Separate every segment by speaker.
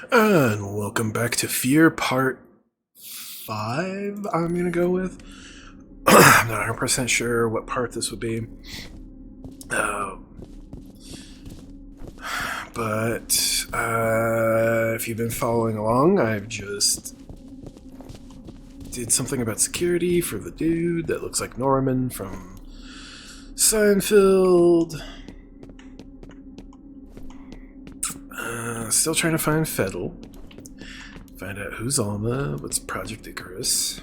Speaker 1: And welcome back to F.E.A.R. Part 5, I'm going to go with. I'm not 100% sure what part this would be. But if you've been following along, I've just did something about security for the dude that looks like Norman from Seinfeld. Still trying to find Fettel. Find out who's Alma, what's Project Icarus.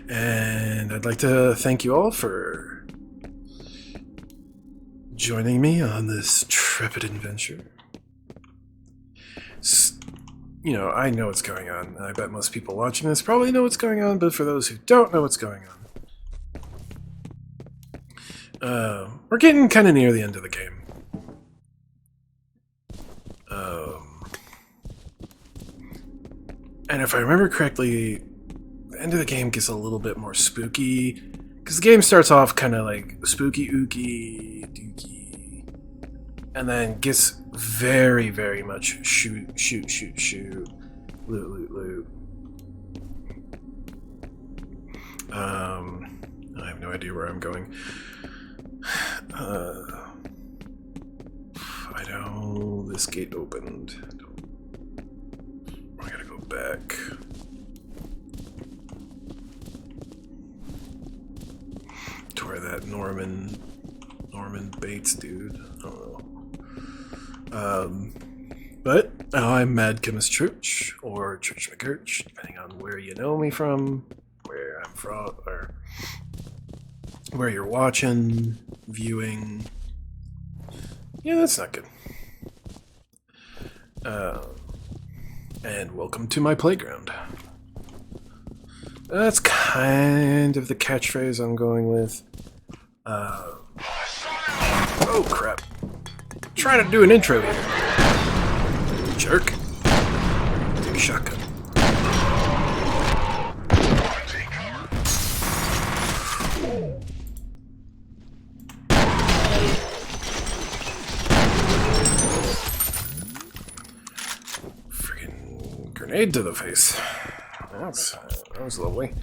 Speaker 1: And I'd like to thank you all for joining me on this intrepid adventure. You know, I know what's going on. I bet most people watching this probably know what's going on, but for those who don't know what's going on, we're getting kind of near the end of the game. And if I remember correctly, the end of the game gets a little bit more spooky, because the game starts off kind of like spooky ooky dooky, and then gets very, very much shoot, loot, loot, loot. I have no idea where I'm going. I know this gate opened. I gotta go back. To where that Norman Bates dude. I don't know. But I'm Mad Chemist Church, or Church McGurch, depending on where you know me from, where I'm from, or where you're watching, viewing. Yeah, that's not good. And welcome to my playground. That's kind of the catchphrase I'm going with. Oh crap. I'm trying to do an intro here. Jerk. Take a shotgun. Freaking grenade to the face. That was lovely.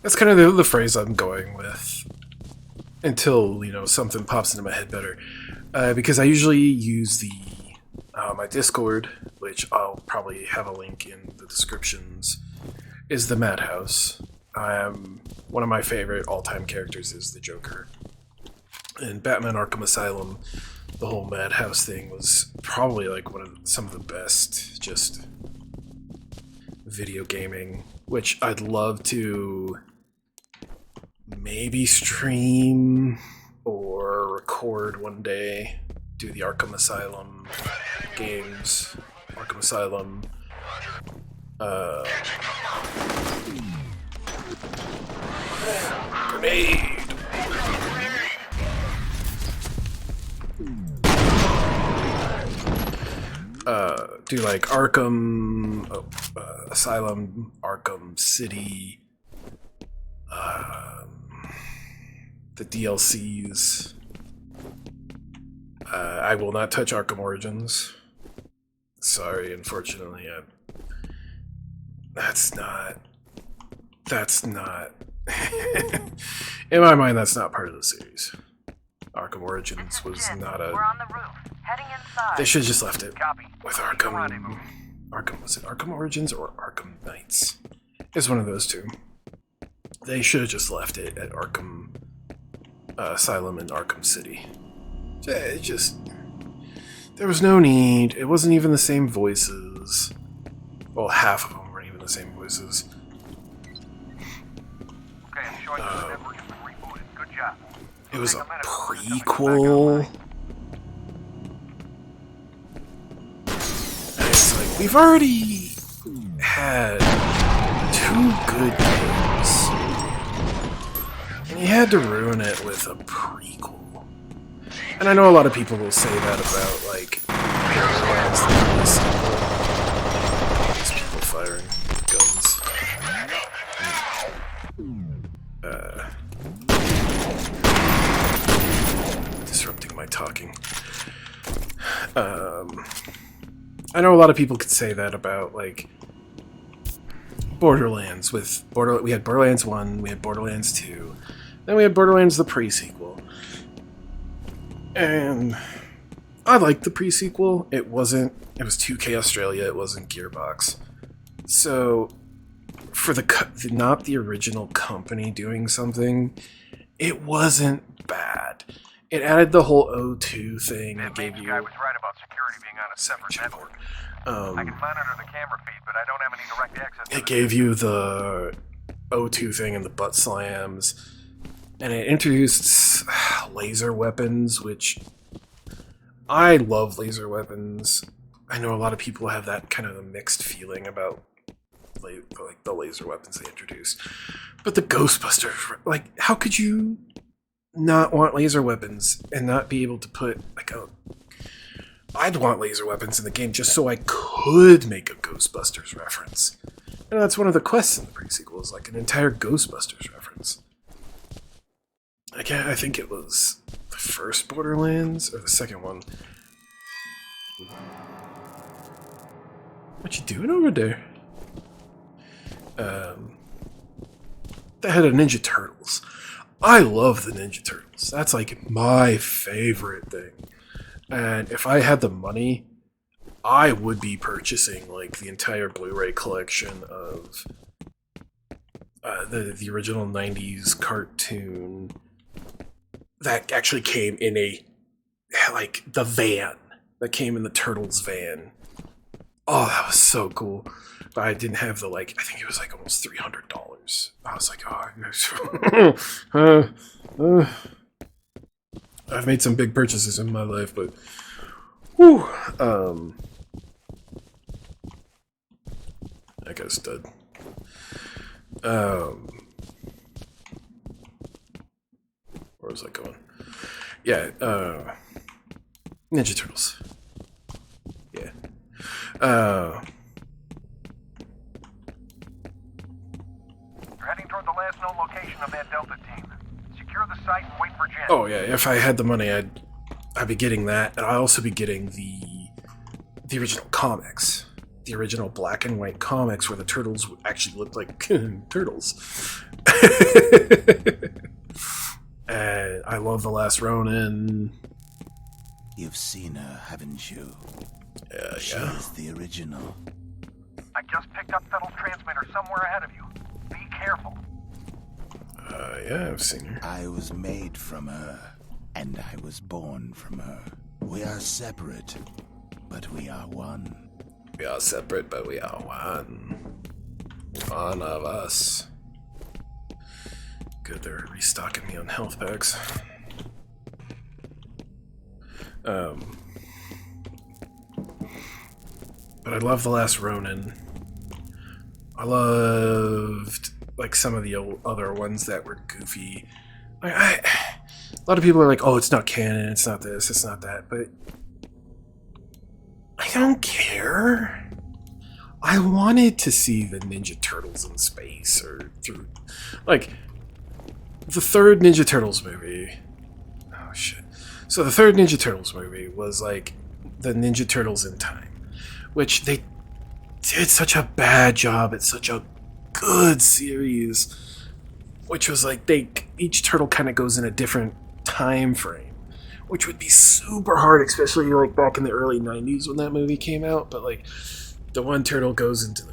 Speaker 1: That's kind of the phrase I'm going with until, you know, something pops into my head better. Because I usually use the my Discord, which I'll probably have a link in the descriptions, is the Madhouse. One of my favorite all-time characters is the Joker. In Batman Arkham Asylum, the whole Madhouse thing was probably like some of the best just video gaming, which I'd love to maybe stream or record one day. Do the Arkham Asylum games. Arkham Asylum. Grenade! Do like Arkham Asylum, Arkham City, the DLCs. I will not touch Arkham Origins. Sorry, unfortunately, that's not. In my mind, that's not part of the series. Arkham Origins was not a.
Speaker 2: We're on the roof. Heading inside.
Speaker 1: They should have just left it
Speaker 2: Copy.
Speaker 1: with Arkham. Was it Arkham Origins or Arkham Knights? It's one of those two. They should have just left it at Arkham Asylum and Arkham City. It just, there was no need. It wasn't even the same voices. Well, half of them weren't even the same voices.
Speaker 2: Okay, I'm showing you the network has been rebooted. Good job.
Speaker 1: It was a prequel. And it's like, we've already had 2 good games. And you had to ruin it with a prequel. And I know a lot of people will say that about, like, these people firing guns. talking. I know a lot of people could say that about, like, Borderlands. We had Borderlands 1, we had Borderlands 2, then we had Borderlands the pre-sequel. And I liked the pre-sequel. It was 2K Australia, it wasn't Gearbox. So, for not the original company doing something, it wasn't bad. It added the whole O2 thing. It gave you...
Speaker 2: guy was right about security being on a separate network. I can monitor the camera feed, but I don't have any direct access to
Speaker 1: it gave you the O2 thing and the butt slams. And it introduced laser weapons, which... I love laser weapons. I know a lot of people have that kind of a mixed feeling about like the laser weapons they introduced. But the Ghostbusters, like, how could you not want laser weapons and not be able to put like I'd want laser weapons in the game just so I could make a Ghostbusters reference. And that's one of the quests in the pre-sequel, is like an entire Ghostbusters reference. I think it was the first Borderlands or the second one. What you doing over there? They had a Ninja Turtles. I love the Ninja Turtles. That's like my favorite thing. And if I had the money, I would be purchasing like the entire Blu-ray collection of the original 90s cartoon that actually came in the van that came in the Turtles van. Oh, that was so cool. But I didn't have I think it was like almost $300. I was like, I've made some big purchases in my life, but whew, that guy's dead. Where was I going? Yeah, Ninja Turtles. Yeah.
Speaker 2: You're heading toward the last known location of that Delta team. Secure the site and wait for Jen.
Speaker 1: Oh yeah, if I had the money, I'd be getting that, and I'd also be getting the original comics, the original black and white comics where the turtles actually looked like turtles. And I love The Last Ronin.
Speaker 3: You've seen her, haven't you?
Speaker 1: Yeah.
Speaker 3: She's the original.
Speaker 2: I just picked up Fettle's transmitter somewhere ahead of you. Be careful.
Speaker 1: Yeah, I've seen her.
Speaker 3: I was made from her, and I was born from her. We are separate, but we are one.
Speaker 1: We are separate, but we are one. One of us. Good, they're restocking me on health packs. But I love The Last Ronin. I loved like some of the other ones that were goofy. A lot of people are like, "Oh, it's not canon. It's not this. It's not that." But I don't care. I wanted to see the Ninja Turtles in space or through, like, the third Ninja Turtles movie. Oh shit! So the third Ninja Turtles movie was like the Ninja Turtles in time, which they did such a bad job. It's such a good series, which was like each turtle kind of goes in a different time frame, which would be super hard, especially like back in the early 90s when that movie came out. But like the one turtle goes into the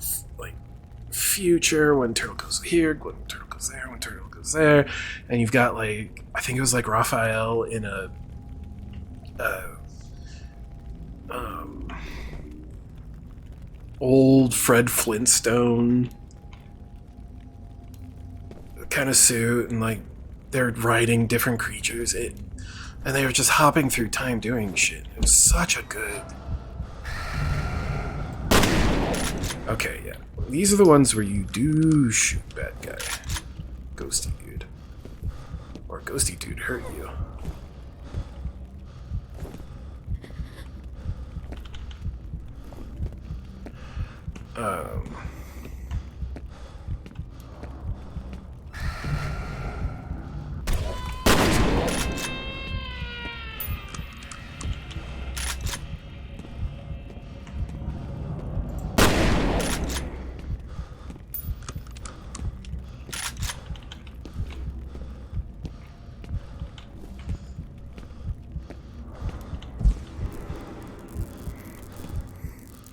Speaker 1: future, one turtle goes here, one turtle goes there, one turtle goes there, and you've got like, I think it was like Raphael in a old Fred Flintstone kind of suit, and like they're riding different creatures, and they were just hopping through time doing shit. It was such a good... Okay, yeah. These are the ones where you do shoot bad guy. Ghosty dude. Or ghosty dude hurt you.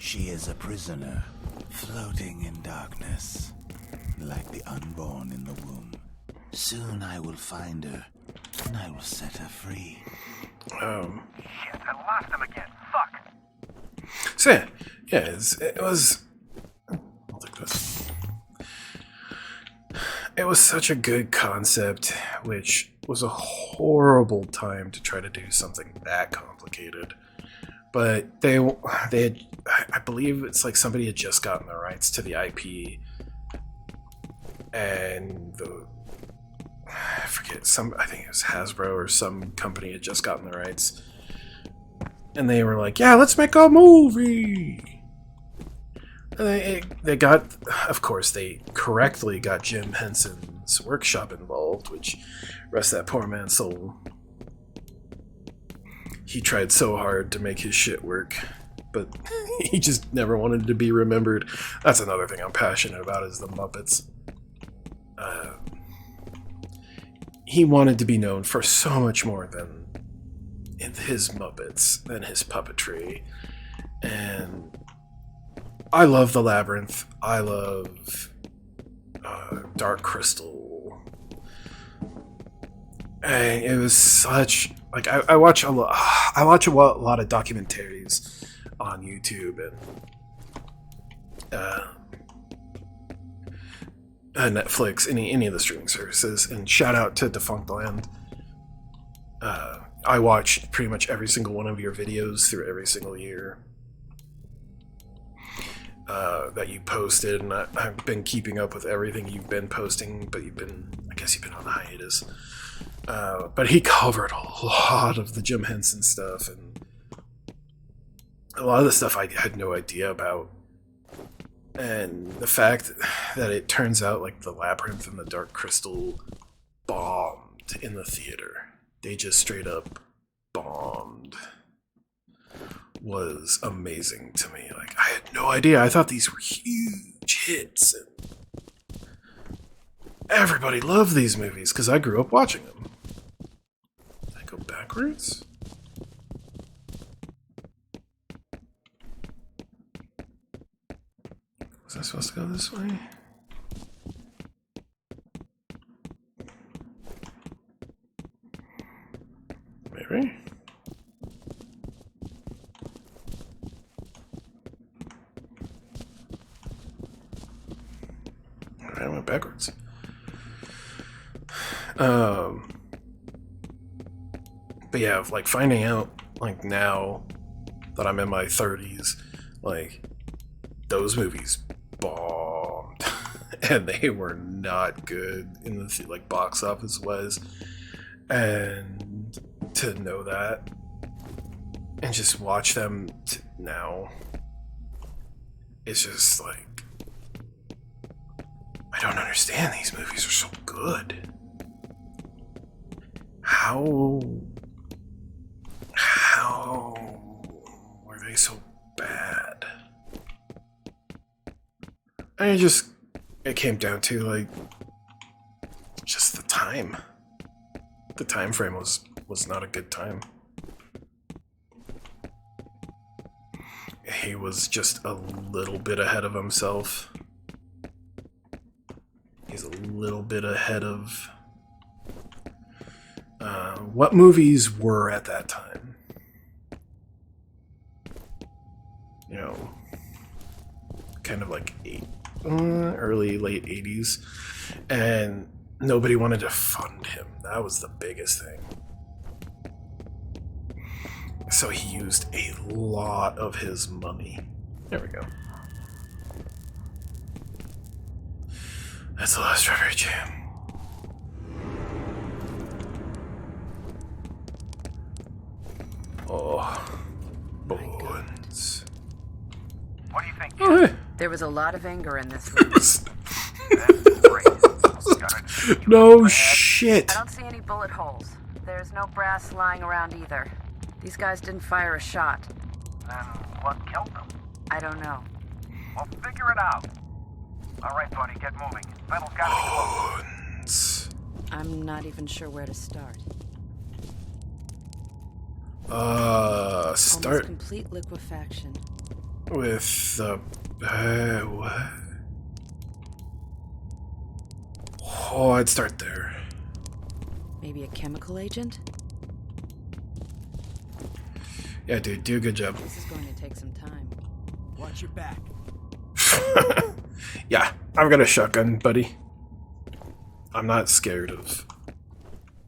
Speaker 3: She is a prisoner, floating in darkness, like the unborn in the womb. Soon I will find her, and I will set her free.
Speaker 2: Shit, I lost him again. Fuck.
Speaker 1: So yeah, it was. I'll take this. It was such a good concept, which was a horrible time to try to do something that complicated. But they had, I believe it's like somebody had just gotten the rights to the IP, and I forget, I think it was Hasbro or some company had just gotten the rights, and they were like, yeah, let's make a movie. And they got, of course, they correctly got Jim Henson's workshop involved, which, rest that poor man's soul. He tried so hard to make his shit work, but he just never wanted to be remembered. That's another thing I'm passionate about, is the Muppets. He wanted to be known for so much more than his Muppets, than his puppetry. And I love The Labyrinth. I love Dark Crystal. And it was such, like, I watch a lot of documentaries on YouTube and Netflix, any of the streaming services, and shout out to Defunct Land. I watched pretty much every single one of your videos through every single year that you posted, and I've been keeping up with everything you've been posting, but I guess you've been on hiatus. But he covered a lot of the Jim Henson stuff, and a lot of the stuff I had no idea about. And the fact that it turns out like The Labyrinth and the Dark Crystal bombed in the theater. They just straight up bombed. Was amazing to me. Like, I had no idea. I thought these were huge hits, and everybody loved these movies because I grew up watching them. Did I go backwards? Was I supposed to go this way? Maybe? I went backwards. But yeah, like finding out like now that I'm in my 30s, like those movies bombed and they were not good in the like box office was, and to know that and just watch them now, it's just like I don't understand. These movies are so good. How were they so bad? And it came down to like just the time. The time frame was not a good time. He was just a little bit ahead of himself. He's a little bit ahead of what movies were at that time. You know, kind of like early, late 80s. And nobody wanted to fund him. That was the biggest thing. So he used a lot of his money. There we go. That's the last strawberry jam. Oh, bones.
Speaker 2: What do you think?
Speaker 1: Oh, hey.
Speaker 4: There was a lot of anger in this room.
Speaker 2: That's great.
Speaker 1: No shit.
Speaker 4: I don't see any bullet holes. There's no brass lying around either. These guys didn't fire a shot.
Speaker 2: Then what killed them?
Speaker 4: I don't know.
Speaker 2: We'll figure it out. All right, buddy, get moving. Vital's got to be close.
Speaker 1: Bones.
Speaker 4: I'm not even sure where to start.
Speaker 1: Start.
Speaker 4: Almost complete liquefaction.
Speaker 1: with the what? Oh, I'd start there.
Speaker 4: Maybe a chemical agent?
Speaker 1: Yeah, dude, do a good job.
Speaker 4: This is going to take some time.
Speaker 5: Watch your back.
Speaker 1: Yeah, I've got a shotgun, buddy. I'm not scared of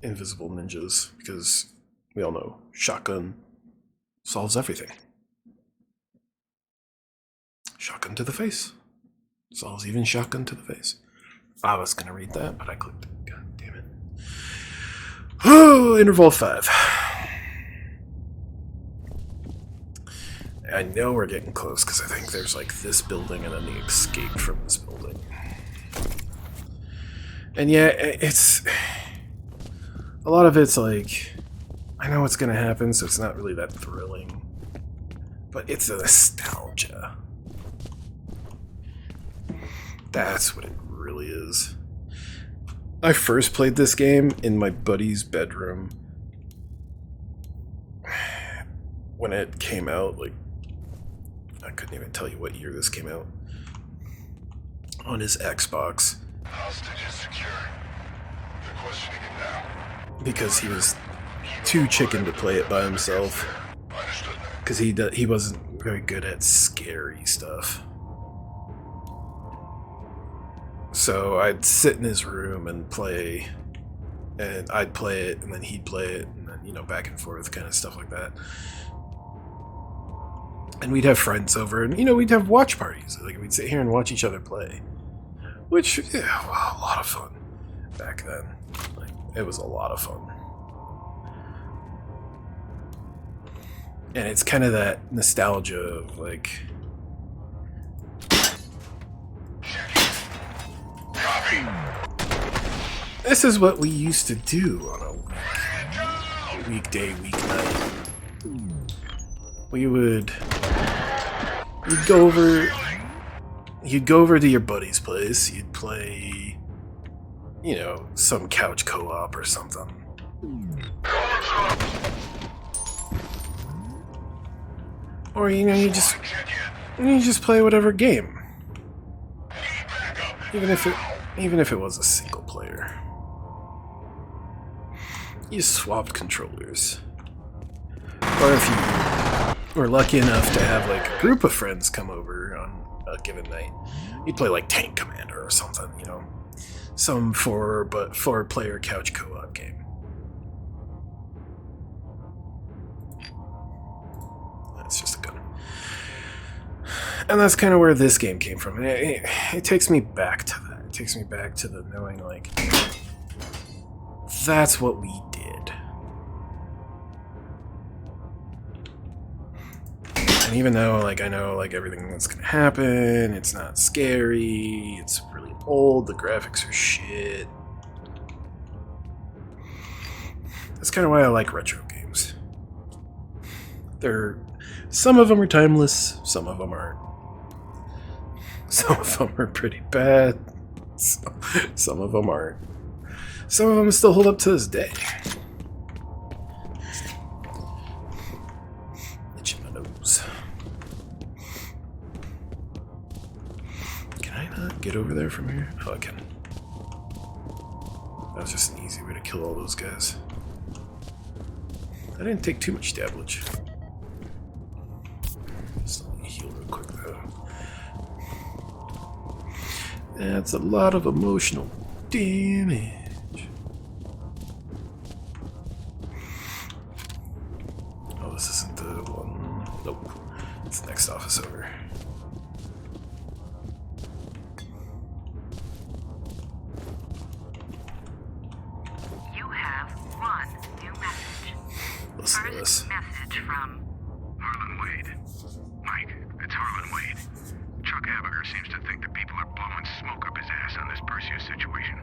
Speaker 1: invisible ninjas because we all know shotgun solves everything. Shotgun to the face. Solves even shotgun to the face. I was gonna read that, but I clicked it. God damn it. Oh, interval 5. I know we're getting close because I think there's like this building and then the escape from this building. And yeah, it's a lot of it's like I know what's gonna happen, so it's not really that thrilling. But it's a nostalgia. That's what it really is. I first played this game in my buddy's bedroom when it came out, like I couldn't even tell you what year this came out. On his Xbox.
Speaker 2: Hostage is secure. They're questioning him now.
Speaker 1: Because he was too chicken to play it by himself.
Speaker 2: Understood.
Speaker 1: Because he wasn't very good at scary stuff. So I'd sit in his room and play, and I'd play it, and then he'd play it, and then, you know, back and forth, kind of stuff like that. And we'd have friends over, and, you know, we'd have watch parties. Like, we'd sit here and watch each other play. Which, yeah, well, a lot of fun back then. Like, it was a lot of fun. And it's kind of that nostalgia of, like... This is what we used to do on a weekday, weeknight. You'd go over to your buddy's place, you'd play, you know, some couch co-op or something. Or, you know, you just play whatever game. Even if it was a single player. You swapped controllers. Or if you were lucky enough to have like a group of friends come over on a given night, you'd play like Tank Commander or something, you know. Some four-player couch co-op game. That's just a gun. And that's kind of where this game came from. It takes me back to that. It takes me back to the knowing, like, that's what we did. And even though, like, I know, like, everything that's gonna happen, it's not scary, it's really old, the graphics are shit. That's kind of why I like retro games. Some of them are timeless, some of them aren't. Some of them are pretty bad. Some of them aren't. Some of them still hold up to this day. Itching my nose. Can I not get over there from here? Oh, I can. That was just an easy way to kill all those guys. I didn't take too much damage. Just let me heal real quick though. That's a lot of emotional damage. Oh, this isn't the one. Nope. It's the next office over.
Speaker 6: You have one new message.
Speaker 1: Listen to this.
Speaker 6: First message from
Speaker 2: Harlan Wade. Mike, it's Harlan Wade. Chuck Habiger seems to think that people are blowing smoke up his ass on this Perseus situation.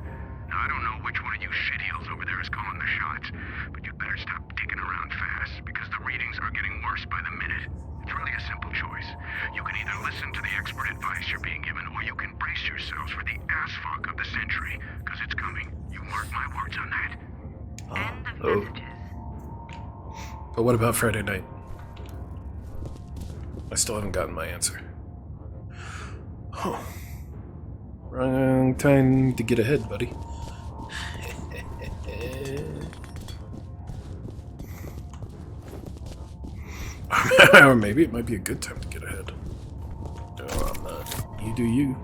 Speaker 2: Now, I don't know which one of you shitheels over there is calling the shots, but you better stop dicking around fast, because the readings are getting worse by the minute. It's really a simple choice. You can either listen to the expert advice you're being given, or you can brace yourselves for the ass fuck of the century, because it's coming. You mark my words on that.
Speaker 6: end of messages.
Speaker 1: But what about Friday night? I still haven't gotten my answer. Huh. Wrong time to get ahead, buddy. Or maybe it might be a good time to get ahead. No, I'm not. You do you.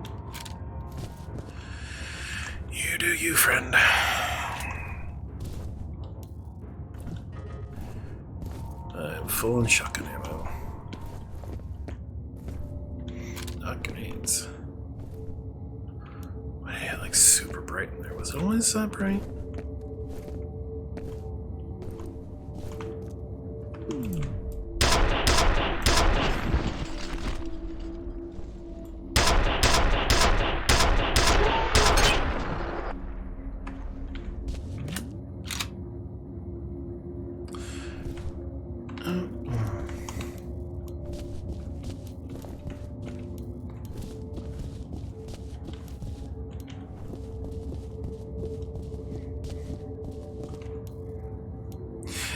Speaker 1: You do you, friend. I'm full on shotgun ammo. Not grenades. Why did it like super bright in there? Was it always that bright?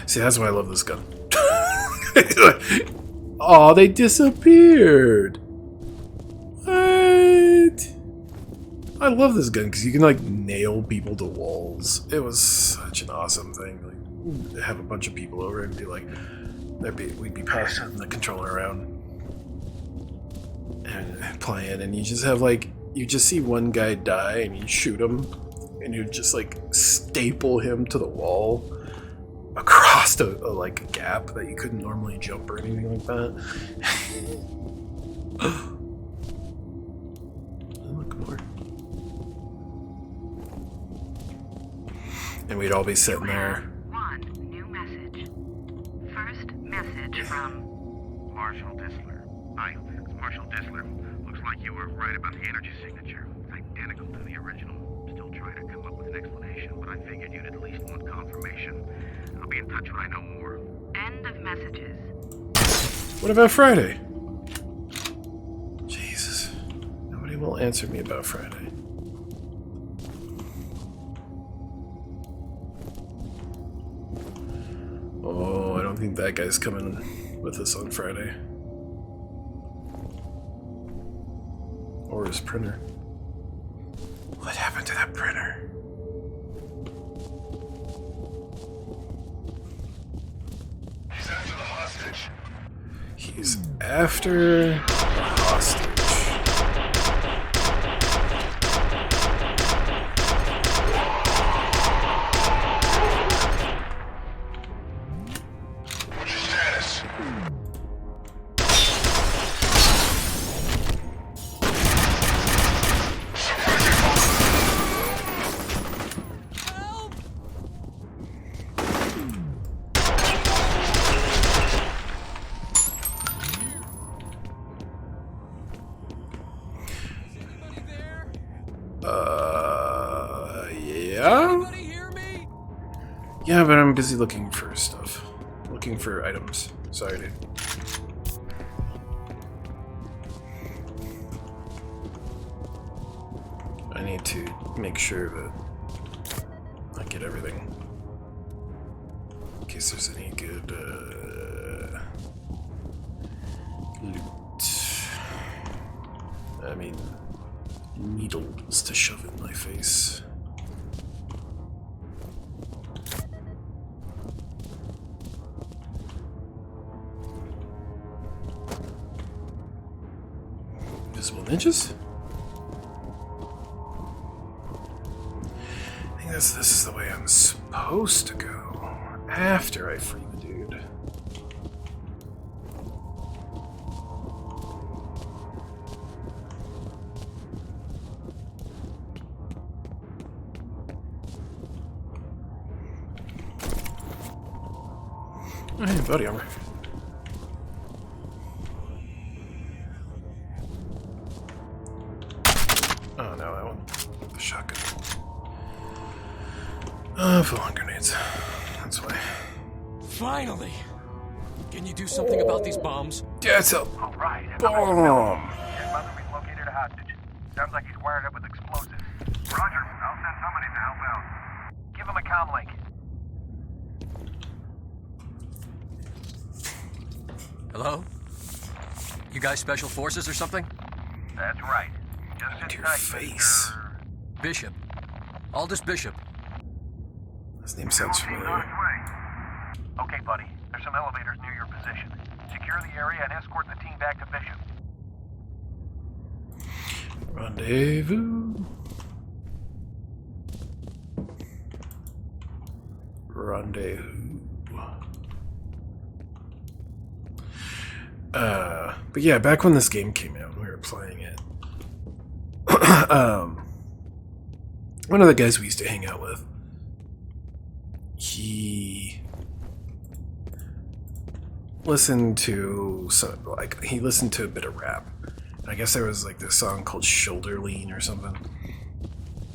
Speaker 1: See, that's why I love this gun. Oh, they disappeared. What? I love this gun because you can like nail people to walls. It was such an awesome thing. Like, have a bunch of people over and be like, we'd be passing the controller around and playing, and you just have like, you just see one guy die and you shoot him, and you just like staple him to the wall across like a gap that you couldn't normally jump or anything like that. Look more. And we'd all be sitting there.
Speaker 6: One new message. First message from
Speaker 2: Marshall Disler. Hi, it's Marshall Disler. Looks like you were right about the energy signature. It's identical to the original. Still trying to come up with an explanation, but I figured you'd at least want confirmation. I'll be in touch when I know more.
Speaker 6: end of messages.
Speaker 1: What about Friday? Jesus. Nobody will answer me about Friday. Oh, I don't think that guy's coming with us on Friday. Or his printer. What happened to that printer?
Speaker 2: He's after the hostage.
Speaker 1: He's after the hostage.
Speaker 2: What's your status?
Speaker 1: Yeah? Yeah, but I'm busy looking for stuff. Looking for items. Sorry, dude. I need to make sure that I get everything. In case there's any good, loot. I mean, needles to shove in my face. Invisible ninjas? I think this is the way I'm supposed to go after I free the dude. Oh, hey, body armor. Oh no, that one. The shotgun. Full on grenades. That's why.
Speaker 5: Finally! Can you do something about these bombs?
Speaker 1: That's a
Speaker 2: All right.
Speaker 1: bomb.
Speaker 2: His mother relocated a hostage. Sounds like he's wired up with explosives. Roger. I'll send somebody to help out. Give him a comm link.
Speaker 5: Hello? You guys special forces or something?
Speaker 2: That's right. Just sit
Speaker 1: To your
Speaker 2: tight,
Speaker 1: face.
Speaker 2: Mr.
Speaker 5: Bishop. Aldous Bishop.
Speaker 1: His name sounds
Speaker 2: Team's on
Speaker 1: familiar.
Speaker 2: its way. Okay, buddy. There's some elevators near your position. Secure the area and escort the team back to Bishop.
Speaker 1: Rendezvous. Rendezvous. But yeah, back when this game came out, we were playing it. One of the guys we used to hang out with, he listened to he listened to a bit of rap. And I guess there was like this song called Shoulder Lean or something.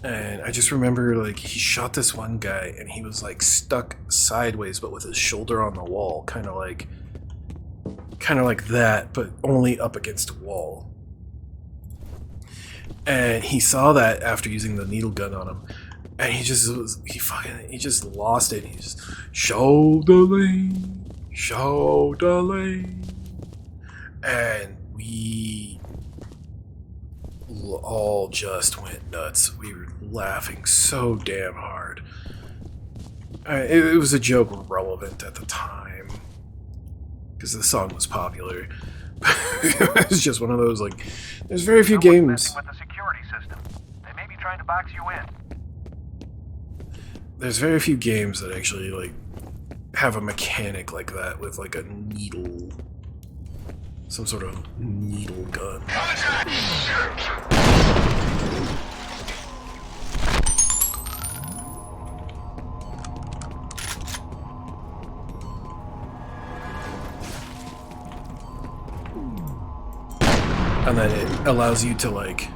Speaker 1: And I just remember like he shot this one guy and he was like stuck sideways but with his shoulder on the wall, kind of like that, but only up against a wall. And he saw that after using the needle gun on him, and he just lost it. He just shoulder lean, and we all just went nuts. We were laughing so damn hard. It was a joke relevant at the time because the song was popular. It was just one of those, like, there's very few
Speaker 2: Someone's
Speaker 1: games.
Speaker 2: messing with the security system. They may be trying to box you in.
Speaker 1: There's very few games that actually, like, have a mechanic like that with, like, a needle. Some sort of needle gun. And then it allows you to, like,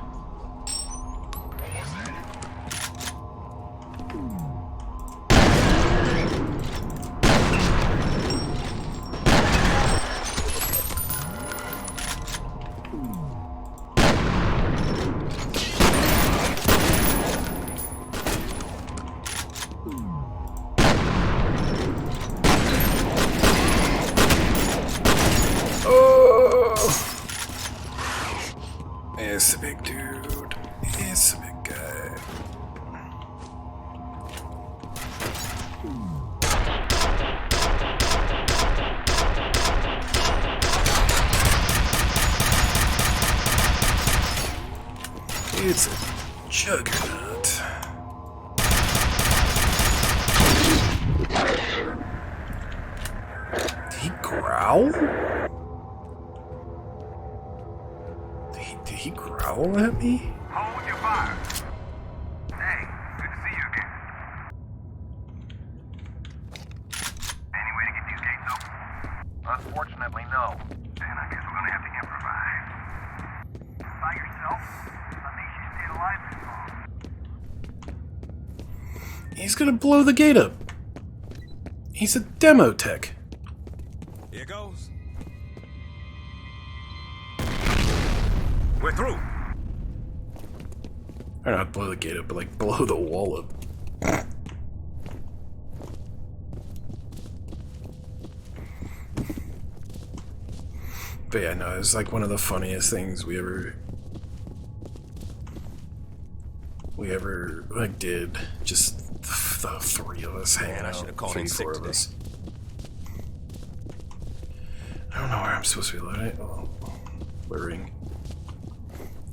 Speaker 1: it's a big dude. It's a big guy. It's a juggernaut. Did he growl? Did he growl at me?
Speaker 2: Hold with your fire. Hey, good to see you again. Any way to get these gates open? Unfortunately, no. Then I guess we're gonna have to improvise. By yourself? What makes you stay alive this long?
Speaker 1: He's gonna blow the gate up. He's a demo tech.
Speaker 5: Here goes.
Speaker 2: We're through.
Speaker 1: Or not blow the gate up, but like blow the wall up. But yeah, no, it's like one of the funniest things we ever like did. Just the three of us hanging
Speaker 5: Man, I
Speaker 1: out.
Speaker 5: should have called
Speaker 1: three,
Speaker 5: in sick
Speaker 1: four of
Speaker 5: today.
Speaker 1: us. I don't know where I'm supposed to be loading. Luring.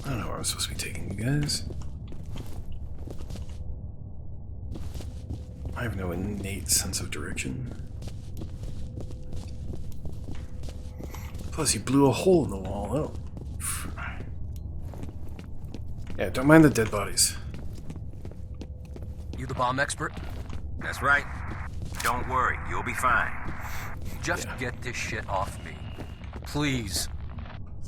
Speaker 1: I don't know where I'm supposed to be taking you guys. I have no innate sense of direction. Plus, you blew a hole in the wall. Oh. Yeah, don't mind the dead bodies.
Speaker 5: You the bomb expert?
Speaker 2: That's right. Don't worry, you'll be fine.
Speaker 5: Just get this shit off me. Please.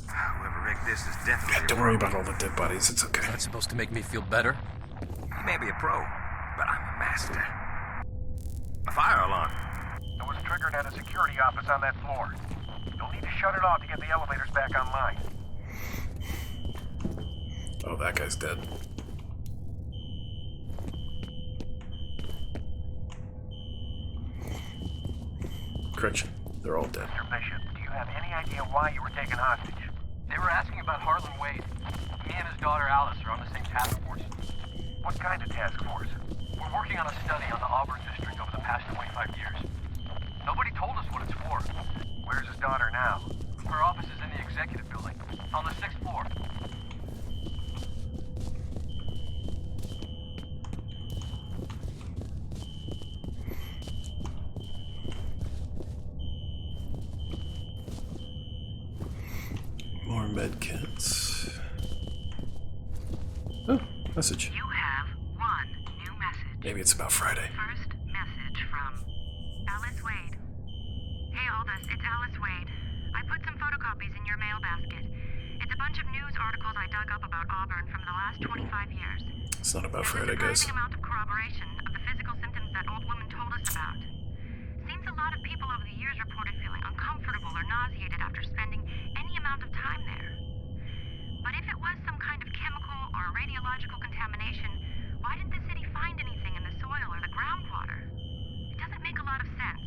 Speaker 2: Whoever rigged this is definitely
Speaker 1: Yeah, don't worry about all the dead bodies. It's okay.
Speaker 5: That's supposed to make me feel better?
Speaker 2: You may be a pro, but I'm a master. A fire alarm. It was triggered at a security office on that floor. You'll need to shut it off to get the elevators back online.
Speaker 1: Oh, that guy's dead. Correction. They're all dead.
Speaker 2: Mr. Bishop, do you have any idea why you were taken hostage?
Speaker 7: They were asking about Harlan Wade. Me and his daughter Alice are on the same task force.
Speaker 2: What kind of task force?
Speaker 7: We're working on a study on the Auburn district over the past 25 years. Nobody told us what it's for.
Speaker 2: Where's his daughter now?
Speaker 7: Her office is in the executive building, on the 6th floor.
Speaker 1: More med kits. Oh, message.
Speaker 6: You have one new message.
Speaker 1: Maybe it's about Friday.
Speaker 6: First message from Alice Wade. Hey Aldous, it's Alice Wade. I put some photocopies in your mail basket. It's a bunch of news articles I dug up about Auburn from the last 25 years.
Speaker 1: It's not about
Speaker 6: There's
Speaker 1: Friday,
Speaker 6: a
Speaker 1: guys.
Speaker 6: surprising amount of corroboration of the physical symptoms that old woman told us about. Seems a lot of people over the years reported feeling uncomfortable or nauseated after spending any amount of time there. But if it was some kind of chemical or radiological contamination, why didn't the city find anything in the soil or the groundwater? It doesn't make a lot of sense.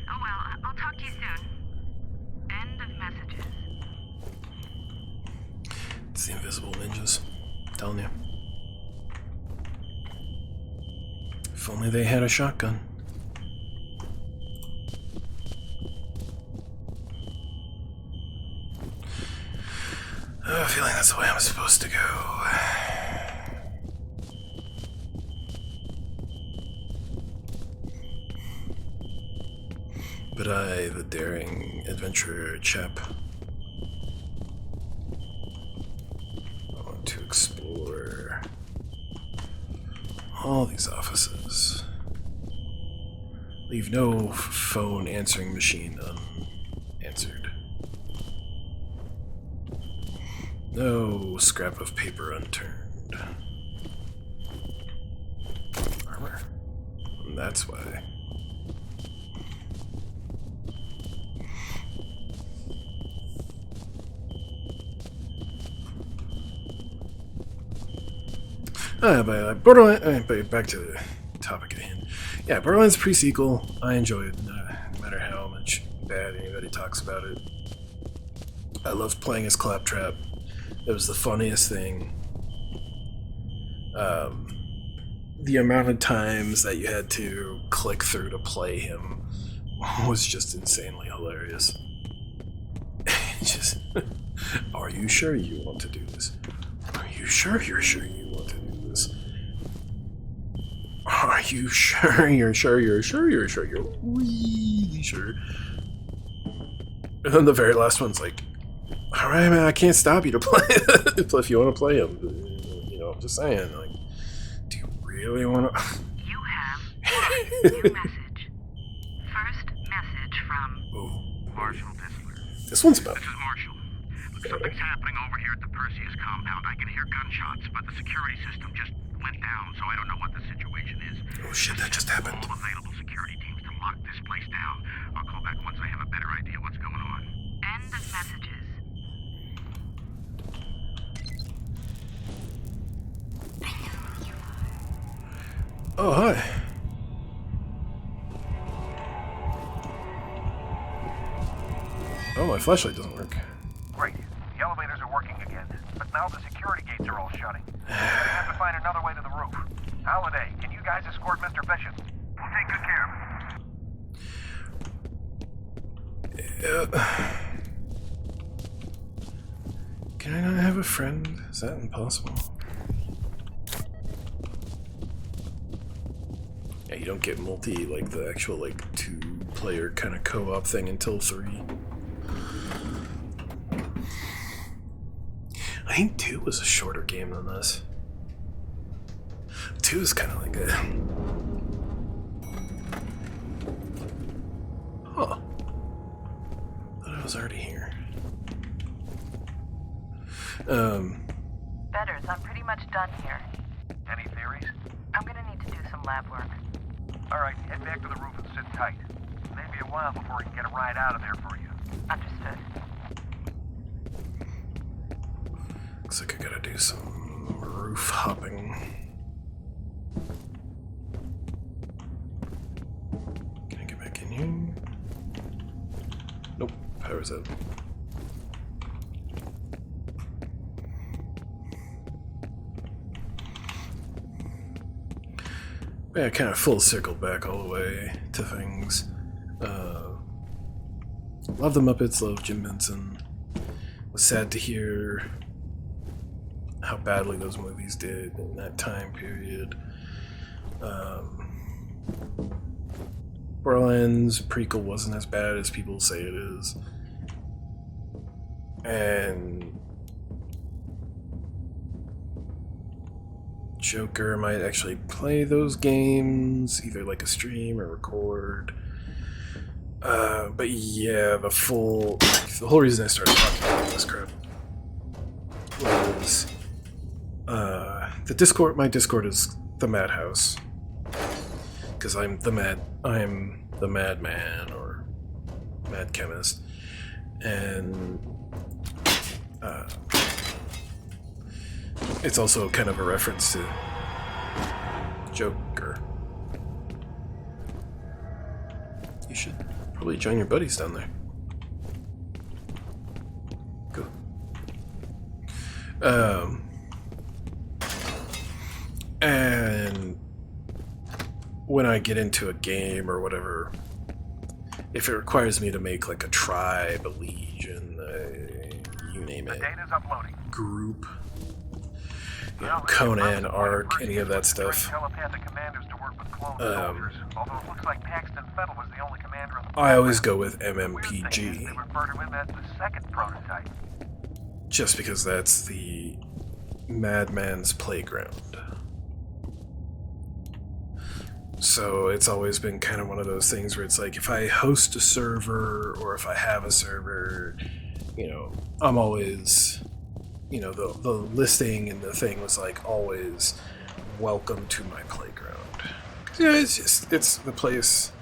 Speaker 6: Oh well, I'll talk to you soon. End of messages.
Speaker 1: It's the invisible ninjas. I'm telling you. If only they had a shotgun. I have a feeling that's the way I'm supposed to go. But I, the daring adventurer chap, I want to explore all these offices. Leave no phone answering machine unanswered. No scrap of paper unturned. Armor. And that's why. But Borderlands, back to the topic at hand. Yeah, Borderlands pre-sequel, I enjoyed, no matter how much bad anybody talks about it. I loved playing as Claptrap. It was the funniest thing. The amount of times that you had to click through to play him was just insanely hilarious. Just, are you sure you want to do this? Are you sure you're sure you want to do this? Are you sure you're sure you're sure you're sure you're really sure? And then the very last one's like, alright man, I can't stop you to play if you want to play him. You know, I'm just saying, like, do you really want to?
Speaker 6: You have one new message. First message from
Speaker 1: Ooh,
Speaker 2: Marshal Disler.
Speaker 1: this one's about.
Speaker 2: This is Marshall. Look, something's happening over here at the Perseus compound. I can hear gunshots, but the security system just went down, so I don't know what the situation is.
Speaker 1: Oh shit, that just happened.
Speaker 2: All available security teams to lock this place down. I'll call back once I have a better idea what's going on.
Speaker 6: end of messages.
Speaker 1: Oh, hi. Oh, my flashlight doesn't work.
Speaker 2: Great. The elevators are working again, but now the security gates are all shutting. I have to find another way to the roof. Halliday, can you guys escort Mr. Bishop? We'll take good care of him.
Speaker 1: Can I not have a friend? Is that impossible? Yeah, you don't get multi, like the actual, like, two-player kind of co-op thing until 3. I think 2 was a shorter game than this. 2 is kind of like a... Huh. Thought I was already here.
Speaker 4: Betters, I'm pretty much done here.
Speaker 2: Any theories?
Speaker 4: I'm gonna need to do some lab work.
Speaker 2: Alright, head back to the roof and sit tight. Maybe a while before we can get a ride out of there for you.
Speaker 4: Understood.
Speaker 1: Looks like I gotta do some roof hopping. Can I get back in here? Nope, power's out. yeah, kind of full circle back all the way to things. Love the Muppets, love Jim Henson. Was sad to hear how badly those movies did in that time period. Borderlands prequel wasn't as bad as people say it is. And Joker might actually play those games, either like a stream or record. But yeah, the whole reason I started talking about this crap was the Discord. My Discord is the Madhouse because I'm the madman or mad chemist, and it's also kind of a reference to Joker. You should probably join your buddies down there. Go. And when I get into a game or whatever, if it requires me to make like a tribe, a legion, you name it,
Speaker 7: Data's uploading.
Speaker 1: group, you know, Conan, Ark, any of that stuff,
Speaker 7: Telepathic commanders to work with clone soldiers. Although it looks like Paxton Fettel was the only commander of the
Speaker 1: I always go with
Speaker 7: Weird thing is
Speaker 1: MMPG,
Speaker 7: they refer to him as the second prototype.
Speaker 1: just because that's the madman's playground. So it's always been kind of one of those things where it's like, if I host a server or if I have a server, you know, I'm always, you know, the listing and the thing was like always, welcome to my playground. Yeah, it's the place.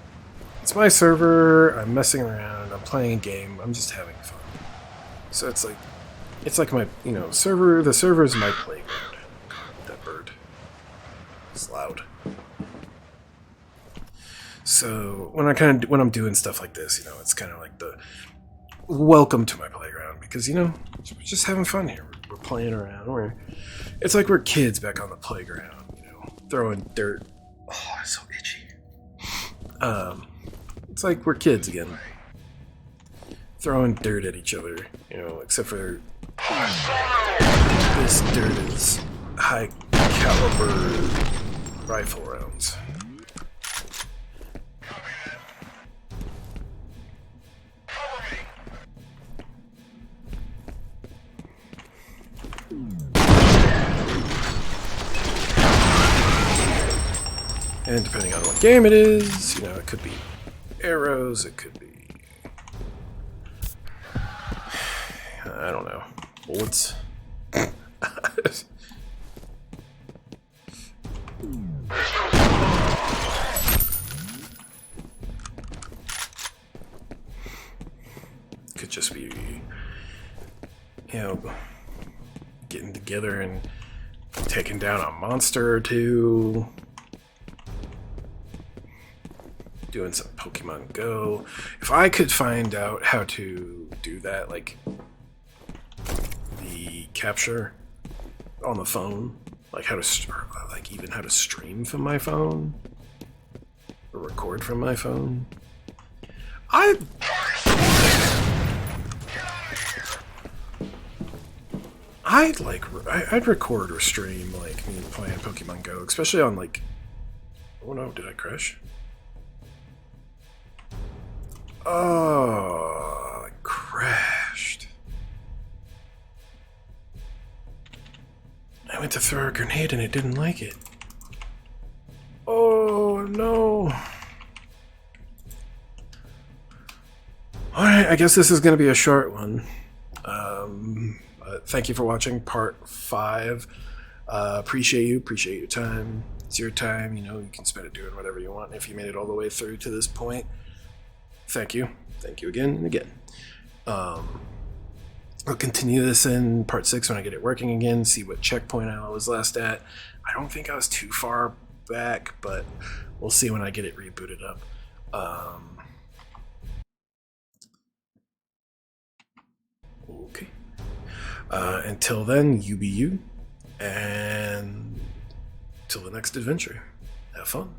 Speaker 1: It's my server. I'm messing around. I'm playing a game. I'm just having fun. So it's like my, you know, server. The server is my playground. That bird. It's loud. So when I'm doing stuff like this, you know, it's kind of like the welcome to my playground, because, you know, we're just having fun here. We're playing around. It's like we're kids back on the playground, you know, throwing dirt. Oh, it's so itchy. It's like we're kids again, throwing dirt at each other, you know, except for this dirt is high caliber rifle rounds. And depending on what game it is, you know, it could be arrows, it could be, I don't know, bullets. Could just be, you know, getting together and taking down a monster or two. Doing some Pokemon Go. If I could find out how to do that, like the capture on the phone, like how to, like even how to stream from my phone or record from my phone, I'd record or stream like me playing Pokemon Go, especially on like, oh no, did I crash? Oh, I crashed. I went to throw a grenade and it didn't like it. Oh no. Alright, I guess this is going to be a short one. Thank you for watching part 5. Appreciate your time. It's your time, you know, you can spend it doing whatever you want. If you made it all the way through to this point, thank you again and again. I'll continue this in part 6 when I get it working again, see what checkpoint I was last at. I don't think I was too far back, but we'll see when I get it rebooted up. Okay. Until then, you be you, and till the next adventure. have fun.